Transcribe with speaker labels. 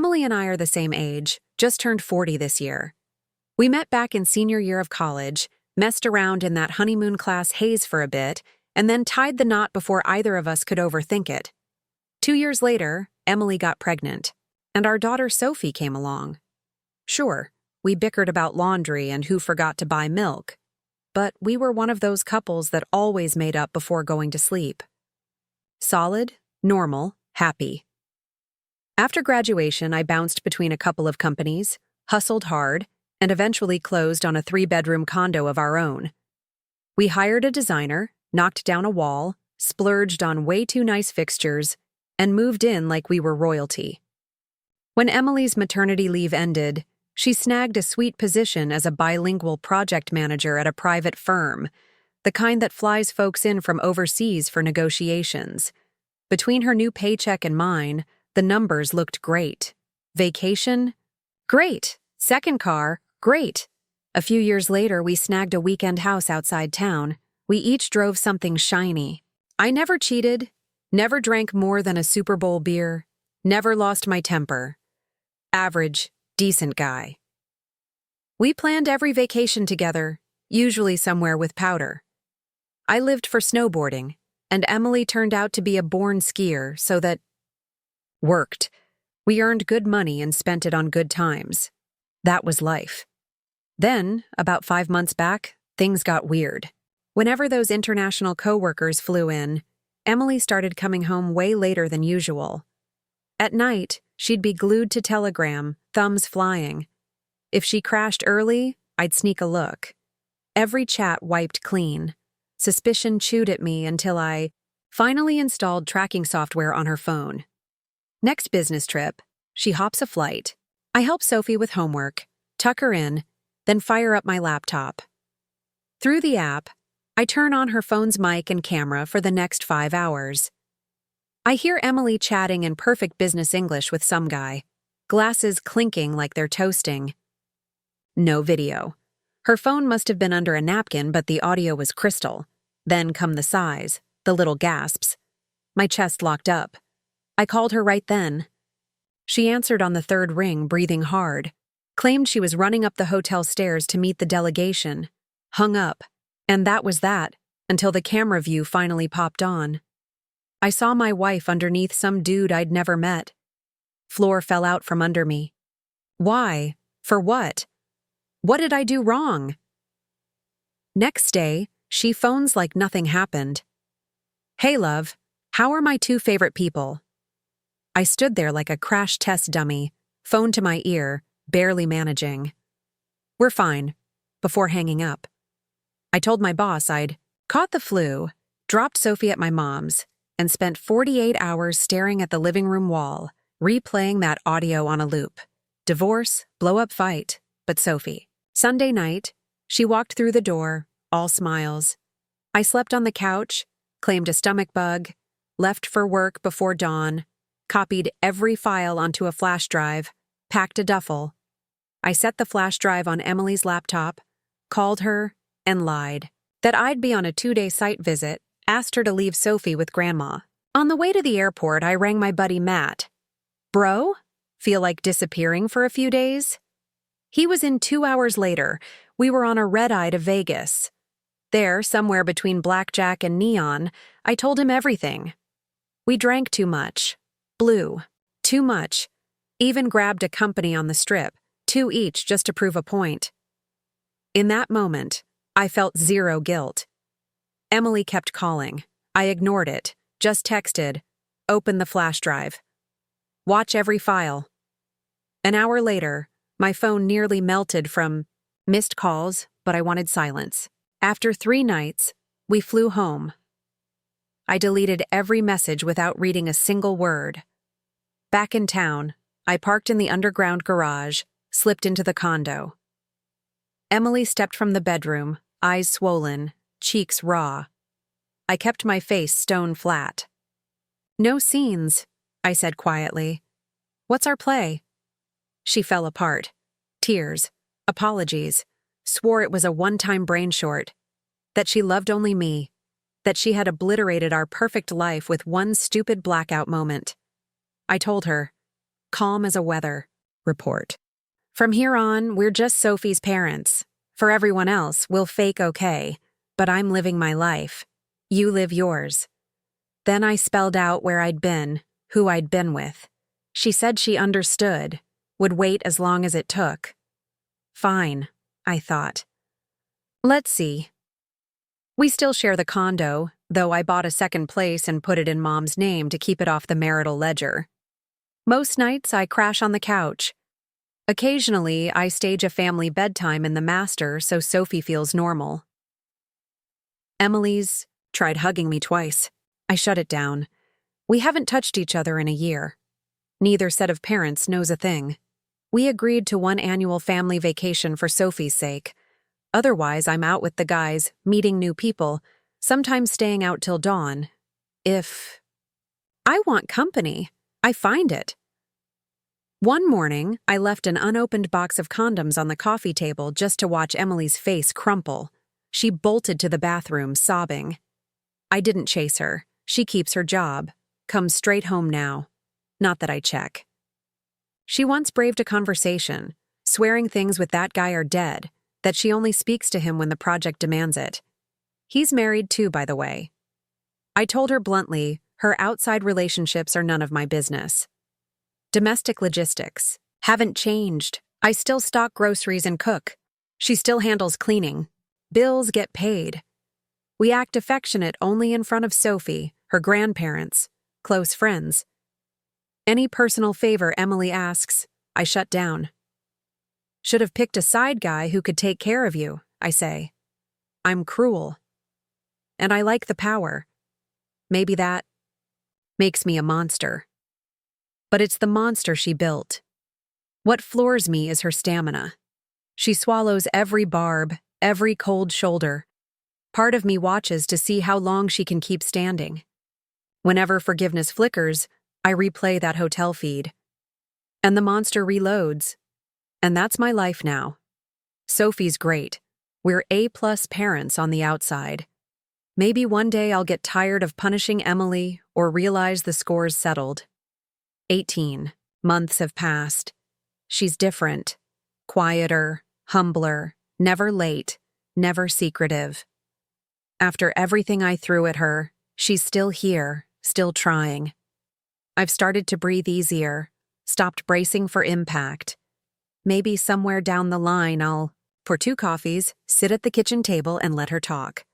Speaker 1: Emily and I are the same age, just turned 40 this year. We met back in senior year of college, messed around in that honeymoon class haze for a bit, and then tied the knot before either of us could overthink it. 2 years later, Emily got pregnant, and our daughter Sophie came along. Sure, we bickered about laundry and who forgot to buy milk, but we were one of those couples that always made up before going to sleep. Solid, normal, happy. After graduation, I bounced between a couple of companies, hustled hard, and eventually closed on a 3-bedroom condo of our own. We hired a designer, knocked down a wall, splurged on way too nice fixtures, and moved in like we were royalty. When Emily's maternity leave ended, she snagged a sweet position as a bilingual project manager at a private firm, the kind that flies folks in from overseas for negotiations. Between her new paycheck and mine, the numbers looked great. Vacation? Great. Second car? Great. A few years later, we snagged a weekend house outside town. We each drove something shiny. I never cheated, never drank more than a Super Bowl beer, never lost my temper. Average, decent guy. We planned every vacation together, usually somewhere with powder. I lived for snowboarding, and Emily turned out to be a born skier, so that worked. We earned good money and spent it on good times. That was life. Then, about 5 months back, things got weird. Whenever those international coworkers flew in, Emily started coming home way later than usual. At night, she'd be glued to Telegram, thumbs flying. If she crashed early, I'd sneak a look. Every chat wiped clean. Suspicion chewed at me until I finally installed tracking software on her phone. Next business trip, she hops a flight. I help Sophie with homework, tuck her in, then fire up my laptop. Through the app, I turn on her phone's mic and camera for the next 5 hours. I hear Emily chatting in perfect business English with some guy, glasses clinking like they're toasting. No video. Her phone must have been under a napkin, but the audio was crystal. Then come the sighs, the little gasps. My chest locked up. I called her right then. She answered on the 3rd ring, breathing hard, claimed she was running up the hotel stairs to meet the delegation, hung up, and that was that, until the camera view finally popped on. I saw my wife underneath some dude I'd never met. Floor fell out from under me. Why? For what? What did I do wrong? Next day, she phones like nothing happened. Hey, love, how are my 2 favorite people? I stood there like a crash test dummy, phone to my ear, barely managing. We're fine, before hanging up. I told my boss I'd caught the flu, dropped Sophie at my mom's, and spent 48 hours staring at the living room wall, replaying that audio on a loop. Divorce, blow-up fight, but Sophie. Sunday night, she walked through the door, all smiles. I slept on the couch, claimed a stomach bug, left for work before dawn, copied every file onto a flash drive, packed a duffel. I set the flash drive on Emily's laptop, called her, and lied that I'd be on a 2-day site visit, asked her to leave Sophie with Grandma. On the way to the airport, I rang my buddy Matt. Bro? Feel like disappearing for a few days? He was in 2 hours later. We were on a red-eye to Vegas. There, somewhere between blackjack and neon, I told him everything. We drank too much. Blew. Too much. Even grabbed a company on the strip, 2 each just to prove a point. In that moment, I felt zero guilt. Emily kept calling. I ignored it, just texted, open the flash drive. Watch every file. An hour later, my phone nearly melted from missed calls, but I wanted silence. After 3 nights, we flew home. I deleted every message without reading a single word. Back in town, I parked in the underground garage, slipped into the condo. Emily stepped from the bedroom, eyes swollen, cheeks raw. I kept my face stone flat. No scenes, I said quietly. What's our play? She fell apart. Tears, apologies, swore it was a one-time brain short, that she loved only me, that she had obliterated our perfect life with one stupid blackout moment. I told her, calm as a weather report. From here on, we're just Sophie's parents. For everyone else, we'll fake okay, but I'm living my life. You live yours. Then I spelled out where I'd been, who I'd been with. She said she understood, would wait as long as it took. Fine, I thought. Let's see. We still share the condo, though I bought a second place and put it in Mom's name to keep it off the marital ledger. Most nights I crash on the couch. Occasionally, I stage a family bedtime in the master so Sophie feels normal. Emily's tried hugging me twice. I shut it down. We haven't touched each other in a year. Neither set of parents knows a thing. We agreed to one annual family vacation for Sophie's sake. Otherwise, I'm out with the guys, meeting new people, sometimes staying out till dawn. If I want company, I find it. One morning, I left an unopened box of condoms on the coffee table just to watch Emily's face crumple. She bolted to the bathroom, sobbing. I didn't chase her. She keeps her job. Comes straight home now. Not that I check. She once braved a conversation, swearing things with that guy are dead, that she only speaks to him when the project demands it. He's married too, by the way. I told her bluntly, her outside relationships are none of my business. Domestic logistics haven't changed. I still stock groceries and cook. She still handles cleaning. Bills get paid. We act affectionate only in front of Sophie, her grandparents, close friends. Any personal favor Emily asks, I shut down. Should have picked a side guy who could take care of you, I say. I'm cruel. And I like the power. Maybe that makes me a monster. But it's the monster she built. What floors me is her stamina. She swallows every barb, every cold shoulder. Part of me watches to see how long she can keep standing. Whenever forgiveness flickers, I replay that hotel feed. And the monster reloads. And that's my life now. Sophie's great. We're A+ parents on the outside. Maybe one day I'll get tired of punishing Emily or realize the score's settled. 18 months have passed. She's different. Quieter, humbler, never late, never secretive. After everything I threw at her, she's still here, still trying. I've started to breathe easier, stopped bracing for impact. Maybe somewhere down the line I'll, for 2 coffees, sit at the kitchen table and let her talk.